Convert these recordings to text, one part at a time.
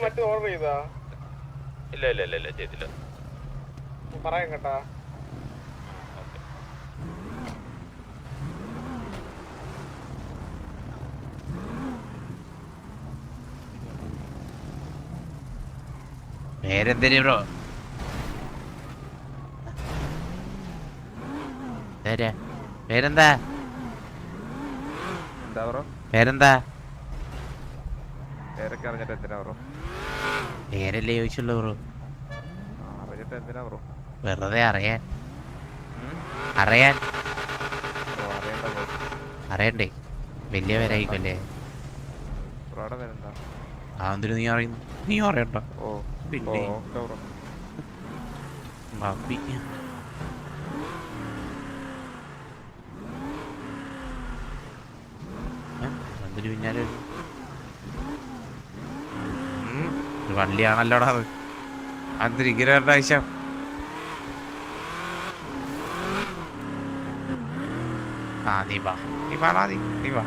മറ്റേ ഓർഡർ ചെയ്താ? ഇല്ല ഇല്ല ഇല്ല ഇല്ല ചെയ്തില്ല. പറയാം കേട്ടാ. പേരെന്തേലും ബ്രോ? പേരെന്താ? എന്താ ബ്രോ? പേരെന്താ? പേരൊക്കെ അറിഞ്ഞിട്ട് എന്തിനാ ബ്രോ? പേരല്ലേ ചോദിച്ചുള്ളൂ ബ്രോ. അറിഞ്ഞിട്ട് എന്തിനാ ബ്രോ? വെറുതെ അറിയാൻ. അറിയാൻ ബ്രോ അറിയണ്ട ബ്രോ. അറിയണ്ടേ? വലിയ പേരായിക്കല്ലേ. ബ്രോയുടെ പേരെന്താ? അതെന്തിനു നീ അറിയുന്നു? നീ അറിയണ്ട. ഓ പിന്നെ ഓക്കെ ബ്രോ. ബാപ്പി എന്തിനു പിന്നാലെ വള്ളിയാണല്ലോടാ അത്. അന്തിരിക്കുന്ന ആവശ്യം. ആ നീ വാ, നീ വാടാ, നീ വാ.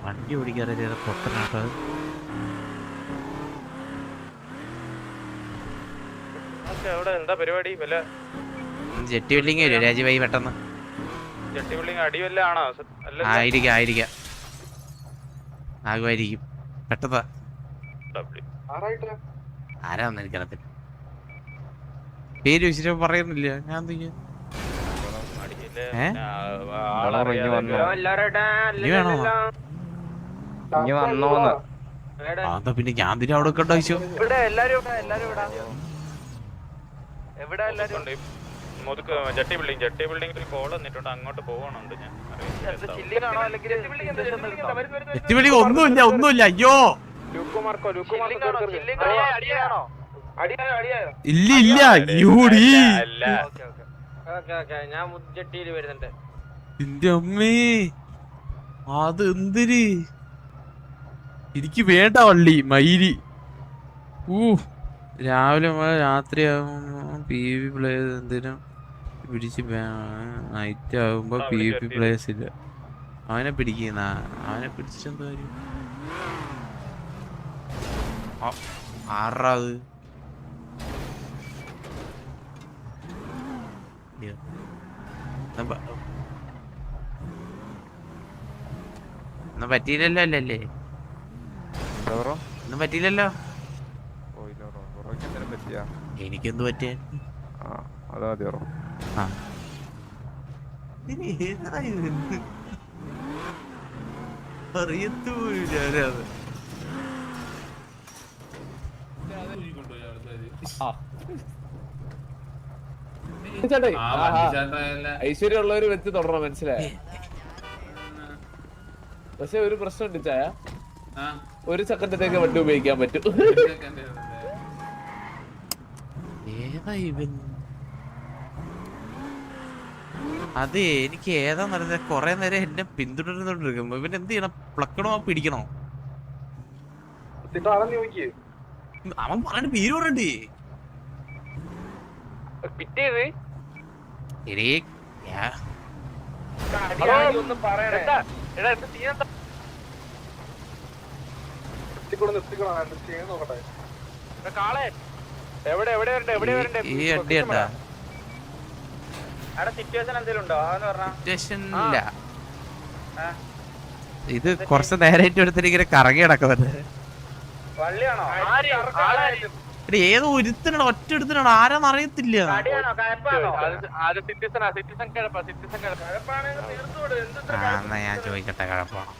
വണ്ടി ഓടിക്കാറ് പൊട്ടനാട്ടോ. എന്താ പരിപാടി? വല്ല ജെട്ടി ബിൽഡിങ് വരും രാജീവായി പെട്ടെന്ന്. ജെട്ടി ബിൽഡിംഗ് അടി വല്ല ആണോ? ആയിരിക്കാം ആകുമായിരിക്കും പെട്ടെന്ന്. ആരാ ഒന്നും എനിക്കറിയത്തില്ല. പേര് വെച്ചിട്ട് പറയുന്നില്ല. ഞാൻ എന്ത് അതാ പിന്നെ ഞാൻ തിരി അവിടെ വെക്കേണ്ട ആവശ്യം. ജെട്ടി ബിൽഡിംഗ് കോൾ വന്നിട്ടുണ്ട്. അങ്ങോട്ട് പോകണുണ്ട്. ഞാൻ ഒന്നുമില്ല. അയ്യോ ഇല്ല യൂടി ഞാൻ ജെട്ടിയിൽ വരുന്നുണ്ട്. എന്റെ അമ്മേ അത് എന്തിന് എനിക്ക് വേണ്ട വള്ളി മയില്. രാവിലെ രാത്രിയാകുമ്പോ പി വി പ്ലേയേഴ്സ് എന്തിനും പിടിച്ച് നൈറ്റ് ആകുമ്പോ പി വി പ്ലേയേഴ്സ് ഇല്ല. അവനെ പിടിക്കുന്ന അവനെ പിടിച്ചെന്താ കാര്യം? ആറാ അത് ഒന്നും പറ്റിയില്ലല്ലോ. അല്ലല്ലേ ഒന്നും പറ്റിയില്ലല്ലോ. എനിക്കെന്ത് പറ്റിയ? അറിയത്തുപോലും. ഐശ്വര്യം ഉള്ളവര് വെച്ച് തുടരണം, മനസ്സിലായ? പക്ഷെ ഒരു പ്രശ്നമുണ്ട് ചായ, ഒരു സെക്കൻഡത്തേക്ക് വണ്ടി ഉപയോഗിക്കാൻ പറ്റും. അതെ എനിക്ക് ഏതാ നടന്നത്? കൊറേ നേരം എന്നെ പിന്തുടരുന്നോണ്ടിരിക്കുന്നു. ഇവൻ എന്ത് ചെയ്യണം? പ്ലക്കണോ പിടിക്കണോ? അവൻ പറഞ്ഞ പേര് പറഞ്ഞേ ഈ അടി ഉണ്ടാ ഇത് കൊറച്ച് നേരായിട്ട് എടുത്തിട്ട് ഇങ്ങനെ കറങ്ങി കിടക്കുന്നത്. ഏതോ ഒരുത്തനാണ്, ഒറ്റ എടുത്തിനാണ്. ആരാന്ന് അറിയത്തില്ല. എന്നാ ഞാൻ ചോദിക്കട്ടെ, കഴപ്പാണോ?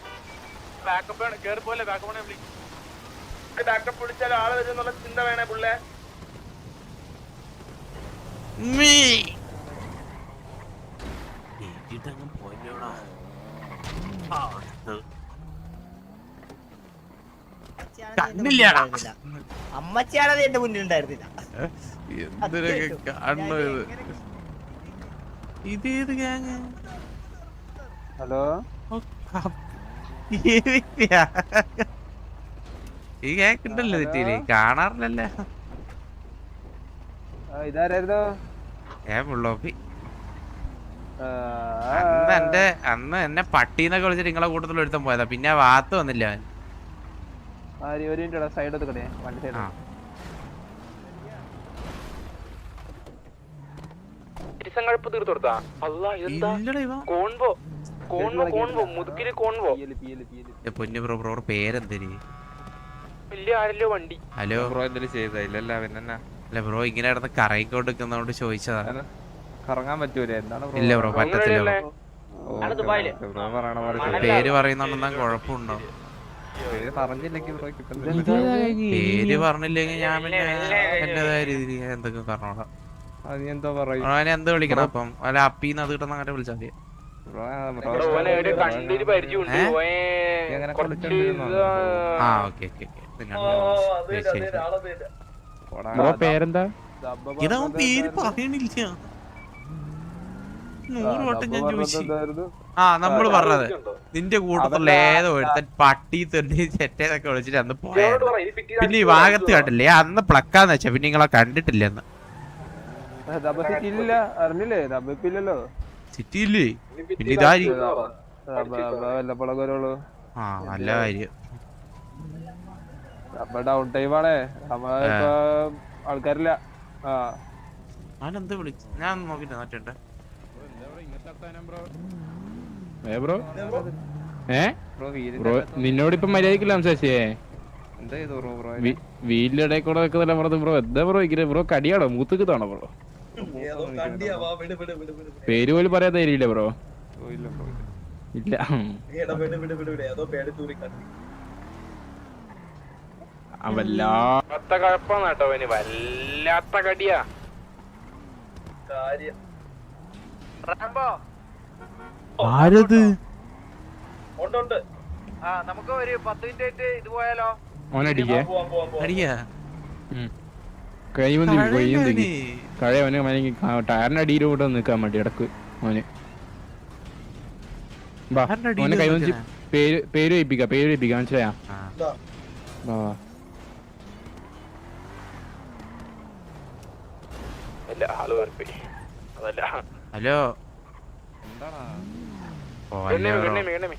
ആള് വരുന്നുള്ള ചിന്ത വേണേ പുള്ളേ. അമ്മച്ചാണത് എന്റെ മുന്നിൽ ഉണ്ടായിരുന്നില്ല. എന്തിനൊക്കെ കാണുന്നത്? ഇതേത് ഗ്യാങ്? ഹലോ ഈ കേക്കുണ്ടല്ലോ തെറ്റിയില്ലേ കാണാറില്ലല്ലോ. ഇതാരായിരുന്നു? പുള്ളോപ്പി ആ, അന്ന് എന്നെ പട്ടീന്നൊക്കെ വിളിച്ചിട്ട് നിങ്ങളെ കൂട്ടത്തിൽ ഒരുത്തം പോയതാ. പിന്നെ ആ ഭാഗത്ത് വന്നില്ല അവൻ. ഒരു മിനിറ്റ് സൈഡ് എടുക്കണേ, വണ്ടി സൈഡ്. ആ തീർത്തു കൊടുത്താ ഇല്ലടാ ഇവ. മുതുക്കില് കോൺവോ പൊന്നു ബ്രോ ബ്രോ പേരെന്തരി? വലിയ ആരല്ലോ വണ്ടി. ഹലോ ബ്രോ എന്തെങ്കിലും ചെയ്തില്ല പിന്നെ അല്ല ബ്രോ ഇങ്ങനെ കിടന്ന് കറങ്ങിക്കൊണ്ട് നിൽക്കുന്നോണ്ട് ചോദിച്ചതാ. കറങ്ങാൻ പറ്റൂലേ? എന്താണ് ഇല്ല ബ്രോ പറ്റത്തില്ല ബ്രോ. ബ്രോ പറയണ പോലെ പേര് പറയുന്നോണ്ടെന്നാ കുഴപ്പമുണ്ടോ? പേര് പറഞ്ഞില്ലെങ്കിൽ ബ്രോ പേര് പറഞ്ഞില്ലെങ്കിൽ ഞാൻ പിന്നെ എന്റേതായ രീതിയിൽ എന്തൊക്കെ പറഞ്ഞോളാം. അത് നീ എന്തോ പറയും? അവനെ എന്ത് വിളിക്കണം അപ്പം? അല്ല അപ്പീന്ന് അത് കിട്ടുന്ന അങ്ങനെ വിളിച്ചാൽ മതി. ആ ഓക്കെ ഓക്കെ പേരെന്താ? ഇതവൻ പേര് പറയണില്ല. 100 വട്ടം ഞാൻ ചോദിച്ചു. ആ നമ്മള് പറഞ്ഞത് നിന്റെ കൂട്ടത്തിലുള്ള ഏതോ ഒരുത്തൻ പട്ടി തെണ്ടി ചെറ്റേന്നൊക്കെ വിളിച്ചിട്ട് അന്ന് പോയത്. പിന്നെ ഈ ഭാഗത്ത് കണ്ടില്ലേ അന്ന് പ്ലക്കാന്ന് വെച്ചാ പിന്നെ നിങ്ങളെ കണ്ടിട്ടില്ലെന്ന്. അറിഞ്ഞില്ലേ? റബ്ബില്ലല്ലോ. സിറ്റിയില്ലേ? പിന്നെ ഇതായിരിക്കും. വല്ലപ്പോഴൊക്കെ ആ നല്ല കാര്യം. ഡൗൺ ടൈം ആണേ, നമ്മളിപ്പോ ആൾക്കാരില്ല. ഞാനെന്ത് വിളിച്ചു? ഞാൻ നോക്കിട്ട് മാറ്റണ്ട. ബ്രോ ബ്രോ നിന്നോട് ഇപ്പൊ മര്യാദക്കില്ല സംസാരിച്ചേ. വീലിന്റെ കൂടെ വെക്കുന്നില്ല പറഞ്ഞത് ബ്രോ. എന്താ ബ്രോ ഇങ്ങനെ ബ്രോ കടിയാണോ മൂത്തുക്കുതാണോ ബ്രോ? പേര് പോലും പറയാൻ ധൈര്യമില്ല ബ്രോ. ഇല്ല വല്ലാത്ത കുഴപ്പമാണ് കേട്ടോ അവന്, വല്ലാത്ത കടിയാ. ആരത്? നമുക്ക് ഒരു 10 മിനിറ്റ് ഇത് പോയാലോ? ഓനടിക്കേ അടിയാ കഴിവന് ടയറിന്റെ അടിയിൽ കൂടെ നിക്കാൻ വേണ്ടി ഇടക്ക് ഓന് ഓനെ കൈവന്ന് പേര് വയ്പ്പിക്കാം മനസ്സിലായാ? ഹലോ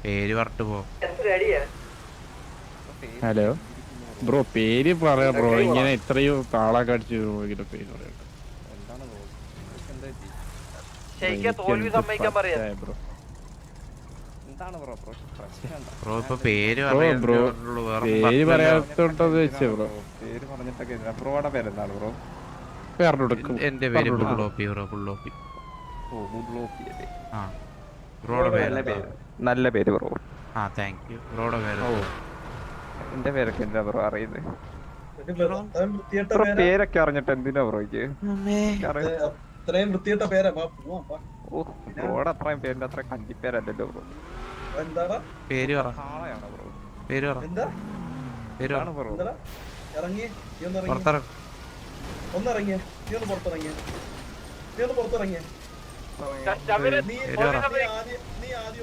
പേര് പറഞ്ഞിട്ട് പോ. ഹലോ ബ്രോ പേര് പറയാ ബ്രോ. ഇങ്ങനെ ഇത്രയും താളൊക്കെ അടിച്ചു പേര് പറയാ ബ്രോ. ബ്രോ ഇപ്പൊ പേര് ബ്രോ പേര് പറയാത്തോട്ടത് വെച്ചേ ബ്രോ. പേര് പറഞ്ഞിട്ടൊക്കെ ബ്രോയുടെ പേരെന്താണ് ബ്രോ? എന്റെ പേര് പുള്ളോപ്പി ബ്രോ. പുള്ളോപ്പി. ആ ബ്രോയുടെ പേര് നല്ല പേര് ബ്രോ. ആ താങ്ക് യു. ബ്രോയുടെ പേര്? എന്റെ പേരൊക്കെ എന്താ ബ്രോ അറിയുന്നത്? പേരൊക്കെ അറിഞ്ഞിട്ട് എന്തിനാ ബ്രോയ്ക്ക് ഇത്രയും വൃത്തിയിട്ട പേരാ? ബ്രോയുടെ അത്രയും പേരിന്റെ അത്ര കണ്ടിപ്പേരല്ലോ ബ്രോ. എന്താടാ പേര് പറ. ആളെയാണോ ബ്രോ? പേര് പറ. എന്താ പേര് പറ. ബ്രോ ഇറങ്ങി? പുറത്തിറങ്ങ്. ഒന്നിറങ്ങിയ നീ ഒന്ന് പുറത്തിറങ്ങിയ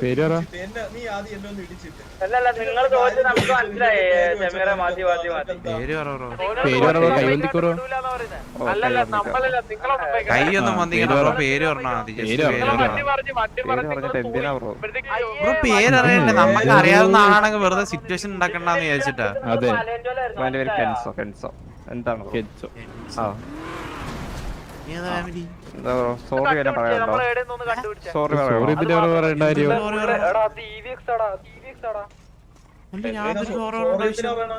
പേര് പറ. നീ ആദ്യം എന്നെ ഒന്ന് ഇടിച്ചിട്ട് പേര് പറ ബ്രോ. പേര് പറ ബ്രോ. കൈവന്തിക്കോ ബ്രോ. കൈയൊന്നും വന്നിക്കണം ബ്രോ. പേര് പറഞ്ഞാ മതി. പേര് പറഞ്ഞിട്ട് എന്തിനാ ബ്രോ? ബ്രോ പേരറിയണ്ടേ? നമുക്ക് അറിയാവുന്ന ആളാണെങ്കിൽ വെറുതെ സിറ്റുവേഷൻ ഉണ്ടാക്കണ്ടെന്ന് വിചാരിച്ചിട്ടാ. അതെ എന്റെ പേര് കെൻസോ. എന്താണ് കെച്ചോ. ഏതാ ഫാമിലി? എന്താ ബ്രോ? സോറി വരെ പറയാനുണ്ടോ? സോറി സോറി ഇതിന്റെ പറയേണ്ട കാര്യം.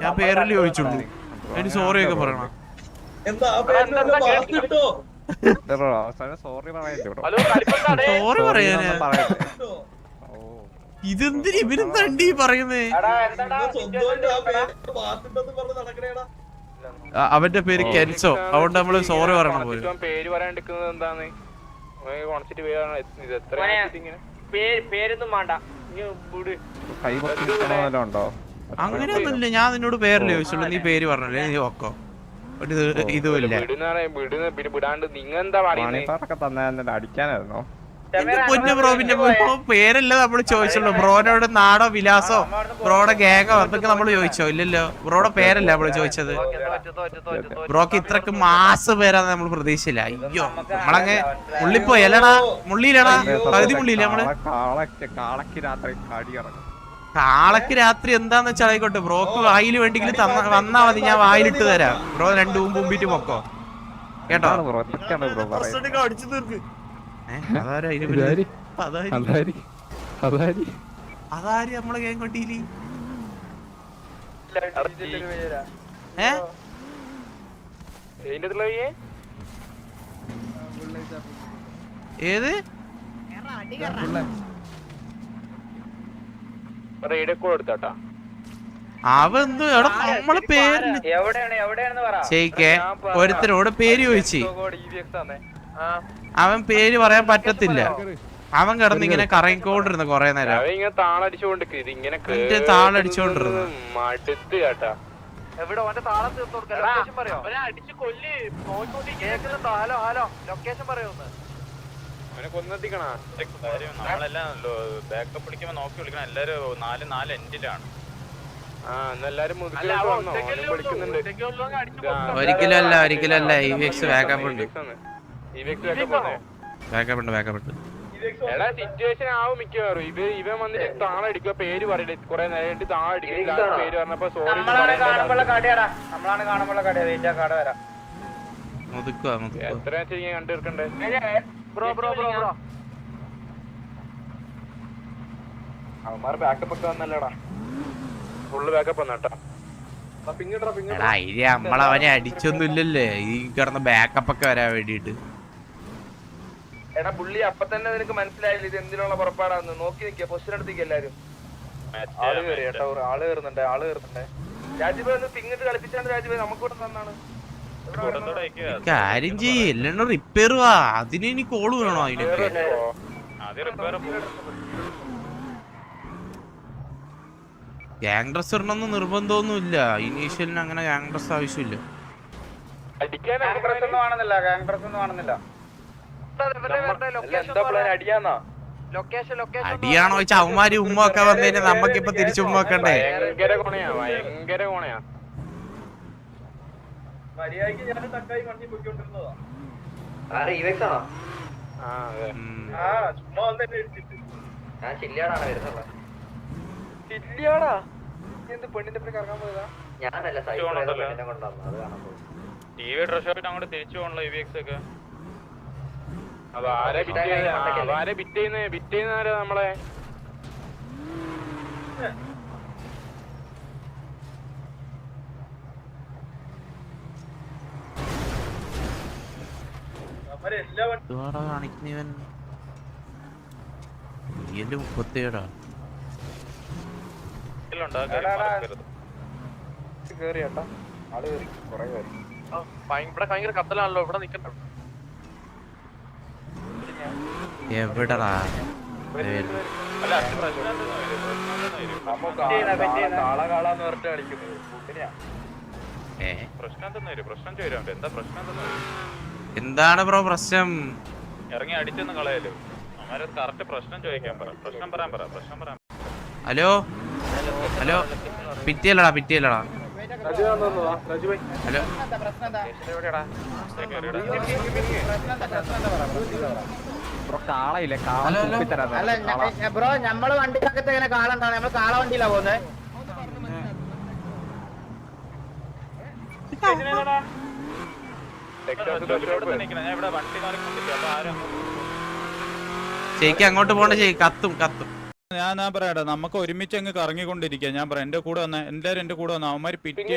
ഞാൻ പേരല്ലേ ചോദിച്ചുള്ളൂ. അതിന് സോറി ഒക്കെ പറയണം. എന്താ അവസാനം സോറി പറയല്ലേ ബ്രോ? സോറി പറയാന് ഇതെന്തിന് ഇവരും തണ്ടി പറയുന്നേ? അവന്റെ പേര് കെൻസോ. അതുകൊണ്ട് നമ്മള് സോറി പറയണം പോലും. പേര് പറയാണ്ടിരിക്കുന്നത് എന്താണ്? പേരൊന്നും വേണ്ട. ഉണ്ടോ? അങ്ങനെയൊന്നുമില്ല. ഞാൻ നിന്നോട് പേരല്ലേ ചോദിച്ചുള്ളൂ. നീ പേര് പറഞ്ഞല്ലേ? നീ ഒക്കോ ഇതുമില്ല. വിടാണ്ട് നിങ്ങ എന്താ പറയുന്നത്? തന്നെ അടിക്കാനായിരുന്നോ? പൊന്നു ബ്രോ, പിന്നെ പേരല്ല നമ്മള് ചോദിച്ചുള്ളൂ. ബ്രോനോട് നാടോ വിലാസോ ബ്രോയുടെ ഗാങ്ങോ അതൊക്കെ നമ്മള് ചോദിച്ചോ? ഇല്ലല്ലോ, ബ്രോയുടെ പേരല്ല നമ്മള് ചോദിച്ചത്. ബ്രോക്ക് ഇത്രക്ക് മാസ പേരാന്ന് നമ്മൾ പ്രതീക്ഷിച്ചില്ല. അയ്യോ, നമ്മളങ്ങ് മുള്ളിപ്പോയി അല്ലടാ. മുള്ളിയിലടാ, പകുതി മുള്ളിയില്ല നമ്മള്. കാളക്ക് രാത്രി എന്താന്ന് വെച്ചാൽ ആയിക്കോട്ടെ. ബ്രോക്ക് വായിൽ വേണ്ടെങ്കിൽ വന്നാ മതി, ഞാൻ വായിലിട്ട് തരാം. ബ്രോ 2 മുമ്പിട്ട് പൊക്കോ കേട്ടോ. അതാര് നമ്മളെ ഗാങ് കൊട്ടിയില്? ഏത് അവന്ത് എടാ നമ്മളെ പേര് ചെയ്യിക്കേ. ഒരുത്തനോട് പേര് ചോദിച്ചു, അവൻ പേര് പറയാൻ പറ്റത്തില്ല. അവൻ കിടന്ന് ഇങ്ങനെ കറങ്ങിക്കൊണ്ടിരുന്നു കൊറേ നേരം. താളടിച്ചോണ്ടിരുന്നു. ബാക്കപ്പ് വിളിക്കുമ്പോ നോക്കി വിളിക്കണം. എല്ലാരും 4 എൻഡിലാണ്. ഒരിക്കലല്ല EVX ബാക്കപ്പ് ഉണ്ട്. സിറ്റുവേഷൻ ആവും മിക്കവാറും. ഇവൻ വന്നിട്ട് താളടിക്കുക, പേര് പറയില്ല. കുറെ നേരം താളടിക്കും. പേര് പറഞ്ഞപ്പോ എത്ര കണ്ടു തീർക്കണ്ടേ? അവന്മാർ ബാക്കപ്പ് ഒക്കെ വന്നല്ലേടാ. Full backup വന്നാട്ടാ. നമ്മളവനെ അടിച്ചൊന്നും ഇല്ലല്ലേ ഈ കിടന്ന ബാക്കപ്പ് ഒക്കെ വരാൻ വേണ്ടിട്ട്. എടാ പുള്ളി അപ്പൊ തന്നെ നിനക്ക് മനസ്സിലായില്ല ഇത് എന്തിനുള്ള പുറപ്പാടാന്ന്. നോക്കി നിൽക്കുക, പൊസിഷൻ എടുത്തേക്ക് എല്ലാരും. ആള് കയറി കേട്ടോ, ആള് കയറുന്നുണ്ട്. രാജീവ് ഒന്ന് പിങ്ങിട്ട് കളിപ്പിച്ചാണ്ട് രാജീവ് നമുക്ക് കൂടെ തന്നാണ്. കാര്യം ചെയ്യ്, എല്ലാം റിപ്പയർ വാ. അതിന് ഇനി കോള് വേണോ? അതിനൊക്കെ ഗ്യാങ് ഡ്രസ് ഇടണമെന്ന് നിർബന്ധമൊന്നുമില്ല. ഇനീഷ്യലിന് അങ്ങനെ ഗ്യാങ് ഡ്രസ് ആവശ്യമില്ല. അടിയാണോ വെച്ചാ അവന്മാര് ഉമ്മ ഒക്കെ വന്നതിന് നമ്മക്കിപ്പൊ തിരിച്ചു ഉമ്മ വെക്കണ്ടേ? TV ഡ്രസ് ഷോപ്പിൽ അങ്ങോട്ട് തിരിച്ചു പോകണല്ലോ EVX ഒക്കെ. നമ്മളെ കാണിക്കുന്നവൻ 37 ഭയങ്കര കത്തലാണല്ലോ ഇവിടെ നിക്കണ്ട. എവിടെടാ എന്താണ് ബ്രോ പ്രശ്നം? ഇറങ്ങി അടിച്ചെന്ന് കളയല്ലോ. അവന്മാരെ കറക്റ്റ് പ്രശ്നം ചോദിക്കാൻ പറ. പ്രശ്നം പറയാൻ പറ. ഹലോ പിറ്റിയല്ലടാ. ഹലോ ബ്രോ നമ്മള് വണ്ടിക്കകത്ത് എങ്ങനെ കാളുണ്ടാണ്? നമ്മള് കാള വണ്ടിയിലാ പോകുന്നത്. ചേക്ക് അങ്ങോട്ട് പോണ്ട. കത്തും ഞാൻ പറയാടാ, നമുക്ക് ഒരുമിച്ച് അങ്ങ് കറങ്ങിക്കൊണ്ടിരിക്കുക. ഞാൻ പറയാം, എന്റെ കൂടെ വന്ന എല്ലാരും എന്റെ കൂടെ വന്ന അവന്മാര് പിറ്റ്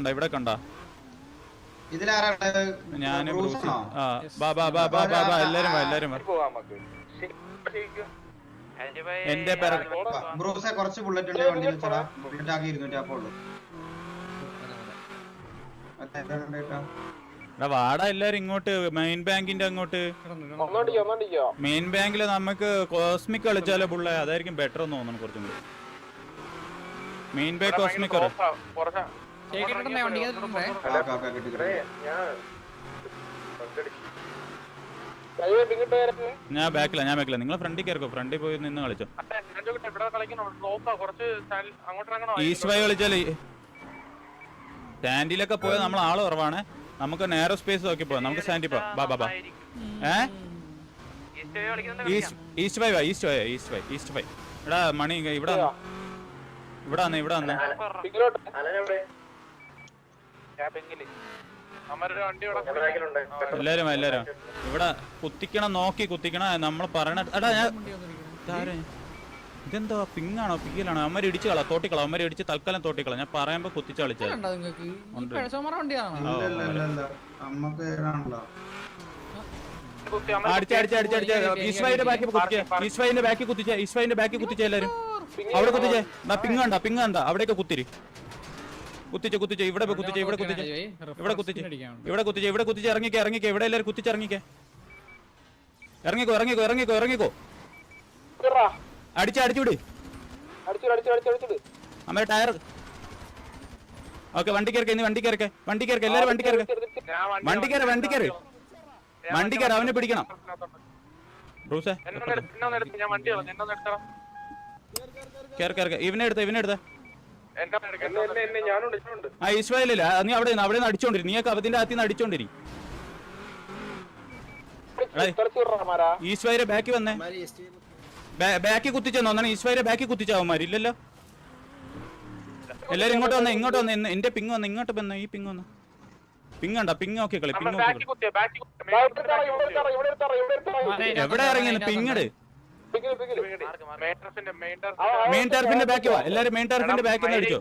ഇവിടെ കണ്ട ഞാൻ എല്ലാരും എന്റെ കുറച്ച് ബുള്ളറ്റ് ഉണ്ട് വണ്ടിയിൽ. ബുള്ളറ്റ് ആകെ 200 ആപ്പുള്ളൂ. വാടാ എല്ലാരും ഇങ്ങോട്ട് മെയിൻ ബാങ്കിന്റെ അങ്ങോട്ട്. മെയിൻ ബാങ്കില് നമുക്ക് കോസ്മിക് കളിച്ചാലോ പുള്ള, അതായിരിക്കും ബെറ്റർ എന്ന് തോന്നുന്നു കുറച്ചും കൂടി. മെയിൻ ബാങ്ക് കോസ്മിക് ഞാൻ ബാക്കില നിങ്ങൾ ഫ്രണ്ടിൽ കയറിക്കോ, ഫ്രണ്ടിൽ പോയി നിന്ന് കളിച്ചോ. ഈസ്റ്റ് വൈ കളിച്ചാല് സ്റ്റാൻഡിലൊക്കെ പോയാൽ നമ്മൾ ആള് കുറവാണ്. നമുക്ക് നേരോ സ്പേസ് നോക്കി പോവാം. നമുക്ക് സ്റ്റാൻഡിൽ പോവാം. ബാ ഈസ്റ്റ് വൈ എടാ മണി ഇവിടെ വന്നേ. എല്ലാരും ഇവിടെ കുത്തിക്കണം, നോക്കി കുത്തിക്കണം. നമ്മൾ പറയണ എടാ ഇതെന്താ പിങ്ങാണോ പിക്കലാണോ? അമ്മര് ഇടിച്ചു കള, തോട്ടിക്കള. അമ്മര് ഇടിച്ച് തൽക്കാലം തോട്ടിക്കള. ഞാൻ പറയുമ്പോ കുത്തിച്ച് കളിച്ചത്. ഈസ്വൈന്റെ ബാക്കി കുത്തിച്ച എല്ലാരും അവിടെ കുത്തിച്ചേ. പിങ് കണ്ട അവിടെയൊക്കെ കുത്തിരി കുത്തിച്ച് ഇവിടെ കുത്തിച്ച് ഇറങ്ങിക്കോ. ഇവിടെ എല്ലാരും കുത്തിച്ച് ഇറങ്ങിക്കോ. അടിച്ചുവിട് അമ്മ ടയർ. ഓക്കെ വണ്ടി കയറി എല്ലാരും വണ്ടി കയറി അവനെ പിടിക്കണം. ബ്രൂസേ ഇവനെ എടുത്ത ആ ഈശ്വരല്ല. നീ അവിടെ നിന്ന് അടിച്ചോണ്ടിരി. നീയൊക്കെ അതിന്റെ അകത്ത് നിന്ന് അടിച്ചോണ്ടിരി. ഈശ്വര ബാക്കി വന്നേ. ബാക്കി കുത്തിച്ചെന്നോ? ഈശ്വര ബാക്കി കുത്തിച്ചാവന്മാര് ഇല്ലല്ലോ. എല്ലാരും ഇങ്ങോട്ട് വന്നേ. എന്റെ പിങ് വന്ന് ഇങ്ങോട്ട് വന്നേ. ഈ പിങ് വന്ന് പിങ്ങണ്ട. പിങ് നോക്കി കളി. എവിടെ ഇറങ്ങിയെന്ന് പിങ്ങട്. മെയിൻ ടർഫിന്റെ ബാക്കി വാ. എല്ലാരും മെയിൻ ടർഫിന്റെ ബാക്കിൽ നിന്ന് അടിച്ചോ.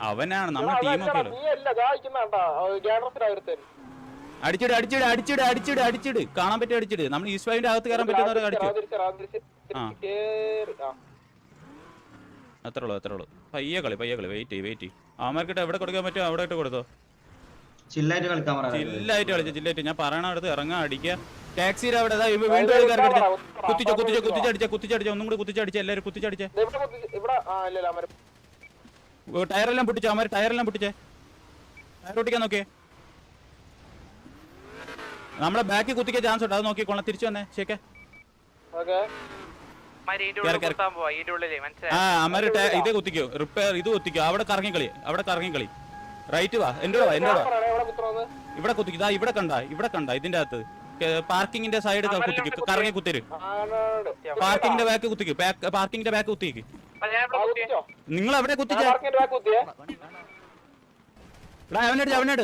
അവനാണ് നമ്മുടെ ടീമൊക്കെ. അടിച്ചിട് കാണാൻ പറ്റും. അടിച്ചിട്. നമ്മൾ ഈസ്വാവിന്റെ അകത്ത് കയറാൻ പറ്റുന്നവരെ അടിച്ചു. അത്രേ ഉള്ളൂ. പയ്യെ കളി. വെയിറ്റ്. അവന്മാർക്കിട്ട് എവിടെ കൊടുക്കാൻ പറ്റുമോ അവിടെ ഇട്ട് കൊടുത്തോ. ചില്ലായിട്ട് കളിച്ചു. ഞാൻ പറയണ അടുത്ത് ഇറങ്ങാൻ അടിക്കുക. ടാക്സിയുടെ അവിടെ കുത്തിച്ചടിച്ച ഒന്നും കൂടി കുത്തിച്ചടിച്ച. എല്ലാരും കുത്തിച്ചടിച്ചേ. ടയറെല്ലാം പൊട്ടിച്ച. അവന്മാർ ടയറെല്ലാം പൊട്ടിച്ചേ. ടയർ പൊട്ടിക്കാൻ നോക്കിയേ. നമ്മളെ ബാക്കി കുത്തിക്കാൻ ചാൻസ് ഉണ്ട്. അത് നോക്കിക്കോളാം. തിരിച്ചു വന്നേ. ശേക്കെ അമ്മ ഇത് കുത്തിക്കോ. റിപ്പയർ ഇത് കുത്തിക്കോ. അവിടെ കറങ്ങിക്കളി. റൈറ്റ് വാ. എന്റെ ഇവിടെ കുത്തിക്കും. ഇവിടെ കണ്ട ഇതിന്റെ അകത്ത് പാർക്കിങ്ങിന്റെ സൈഡ് കുത്തിക്കും. കറങ്ങി കുത്തിര്. പാർക്കിങ്ങിന്റെ ബാക്ക് കുത്തിക്ക്. നിങ്ങൾ എവിടെ കുത്തിച്ചേ? അവനോട്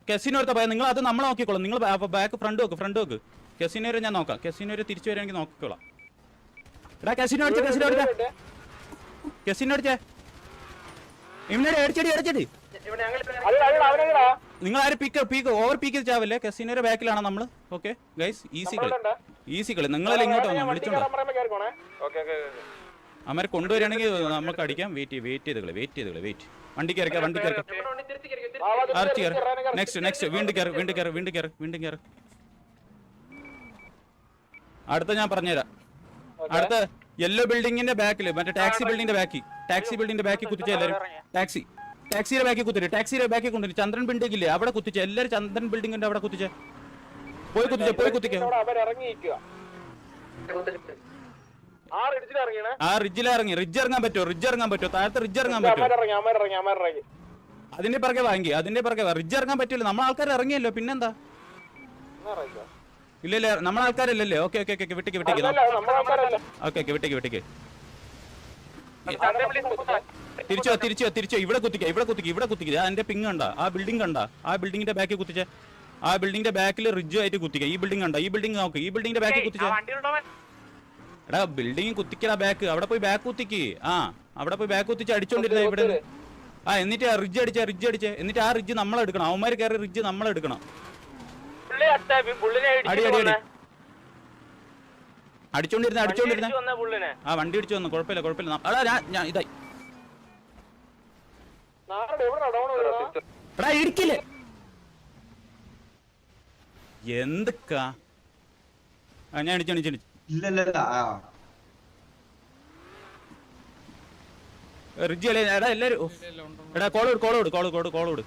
കെസിനോർത്ത പോയാൽ നിങ്ങൾ അത് നമ്മളെ നോക്കിക്കോളാം. നിങ്ങൾ ബാക്ക് ഫ്രണ്ട് വെക്ക്. കെസിനോര് ഞാൻ നോക്കാം. കെസിനോര് തിരിച്ചു വരാണെങ്കിൽ നോക്കിക്കോളാം. എടാ കെസിനോ അടിച്ചേ. ഇവനോട് അടിച്ചടി. നിങ്ങൾ ആരും പീക്ക് ഓവർ പീക്ക് ചാവല്ലേ. കെസിനോയുടെ ബാക്കിലാണ് നമ്മള്. ഓക്കെ ഗൈസ് ഈസി കളി. നിങ്ങളെല്ലാം ഇങ്ങോട്ട് വന്നോ. വിളിച്ചോണ്ടോ അമ്മരെ കൊണ്ടുവരികയാണെങ്കിൽ നമുക്ക് അടിക്കാം. വെയിറ്റ് ചെയ്ത് കളി. വണ്ടി കയറി. നെക്സ്റ്റ് വീണ്ടും കയറി. അടുത്ത ഞാൻ പറഞ്ഞുതരാം. അടുത്ത യെല്ലോ ബിൽഡിങ്ങിന്റെ ബാക്കില് മറ്റേ ടാക്സി ബിൽഡിങ്ങിന്റെ ബാക്കി കുത്തിച്ച എല്ലാരും. ടാക്സിയുടെ ബാക്കി കൊണ്ടുവരും. ചന്ദ്രൻ ബിൽഡിംഗ് ഇല്ലേ അവിടെ കുത്തിച്ച. എല്ലാരും ചന്ദ്രൻ ബിൽഡിങ്ങിന്റെ അവിടെ കുത്തിച്ച. പോയി കുത്തിക്കോ. റിഡ്ജ് ഇറങ്ങാൻ പറ്റുമോ? താഴത്തെ റിഡ്ജ് ഇറങ്ങാൻ പറ്റുമോ? അതിന്റെ പിറകെ റിഡ്ജ് ഇറങ്ങാൻ പറ്റില്ല. നമ്മളെ ആൾക്കാർ ഇറങ്ങിയല്ലോ. പിന്നെന്താ? ഇല്ലല്ലേ നമ്മളെ ആൾക്കാരല്ലേ. ഓക്കെ വിട്ടിക്ക്. തിരിച്ചോ. ഇവിടെ കുത്തിക്ക. അതിന്റെ പിങ് കണ്ട. ആ ബിൽഡിങ്ങിന്റെ ബാക്കിൽ കുത്തിച്ചേ. ആ ബിൽഡിങ്ങിന്റെ ബാക്കിൽ റിഡ്ജ് ആയിട്ട് കുത്തിക്ക. ഈ ബിൽഡിംഗ് കണ്ട. ഈ ബിൽഡിംഗ് നോക്ക്. ഈ ബിൽഡിങ്ങിന്റെ ബാക്കിൽ കുത്തിച്ചേ. എടാ ബിൽഡിംഗ് കുത്തിക്കടാ ബാക്ക്. അവിടെ പോയി ബാക്ക് കുത്തിക്ക്. അവിടെ പോയി ബാക്ക് കുത്തിച്ച് അടിച്ചോണ്ടിരുന്ന ഇവിടെ. എന്നിട്ട് ആ റിഡ്ജ് അടിച്ചേ. എന്നിട്ട് ആ റിഡ്ജ് നമ്മളെടുക്കണം. അവന്മാര് കയറി റിഡ്ജ് നമ്മളെടുക്കണം. അടിച്ചോണ്ടിരുന്ന ആ വണ്ടി ഇടിച്ചു വന്നു. കുഴപ്പമില്ല. അടാ ഞാൻ ഇതായി. എടാ ഇടിക്കില്ലേ എന്തൊക്കാ? ഞാൻ ഇടിച്ചു. റിഡ്ജ് കളി. എടാ എല്ലാരും എടാ കോളോട്.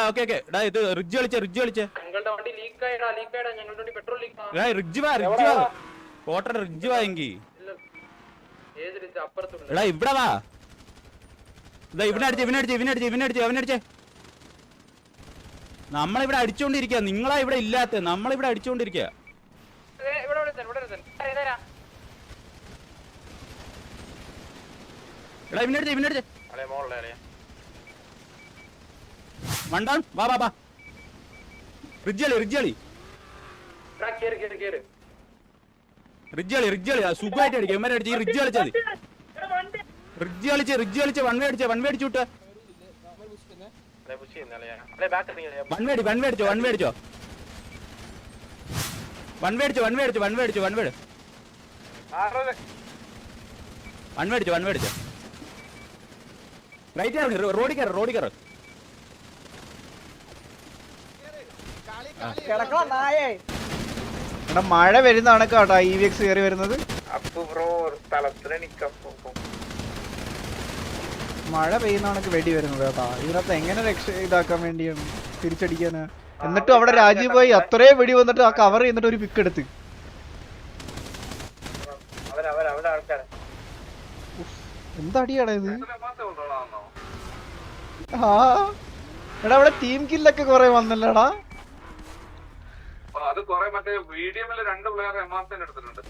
ഓക്കെ ഓക്കെ ഇത് റിഡ്ജ് കളിച്ചേ ഞങ്ങളുടെ വണ്ടി ലീക്ക് ആയിടാ ഞങ്ങളുടെ വണ്ടി പെട്രോൾ ലീക്ക് റിഡ്ജ് വാ കോട്ടർ റിഡ്ജ് വാ എങ്കി ഏത് റിഡ്ജ് അപ്പുറത്തുണ്ട് എടാ ഇവിടെ വാ ഇവനടിച്ചേ നമ്മളിവിടെ അടിച്ചോണ്ടിരിക്കുക നിങ്ങളാ ഇവിടെ ഇല്ലാത്ത നമ്മളിവിടെ അടിച്ചോണ്ടിരിക്കുക എടാ ഇവനടിച്ചേ വണ്ടാൻ വാ റിഡ്ജ് കളി സുഖമായിട്ട് അടിക്കും ഇവന്മാരെ അടിച്ച് റിഡ്ജ് കളിച്ചത് റിഡ്ജ് കളിച്ച് വൺ വേ അടിച്ചു വിട്ട് വൺ വേ അടിച്ചോ റൈറ്റ് റോഡിൽ കയറ് എടാ മഴ വരുന്നതാണ് കേട്ടോ EVX കയറി വരുന്നത്. മഴ പെയ്യുന്ന കണക്ക് വെടി വരുന്നത് കേട്ടാ. ഇതിനകത്ത് എങ്ങനെ ഇതാക്കാൻ വേണ്ടിയാണ് തിരിച്ചടിക്കാന്. എന്നിട്ടും അവിടെ രാജീവ് പോയി അത്രയും വെടി വന്നിട്ട് ആ കവർ ചെയ്തിട്ട് ഒരു പിക്ക് എടുത്ത്. എന്താടിയാടാ ഇത്? ആ എടാ അവിടെ ടീം കില്ലൊക്കെ കൊറേ വന്നല്ലോടാ. അത് കൊറേ മറ്റേ വീഡിയോയില് 2 പ്ലെയർ എമാർസിന് എടുത്തിട്ടുണ്ട്.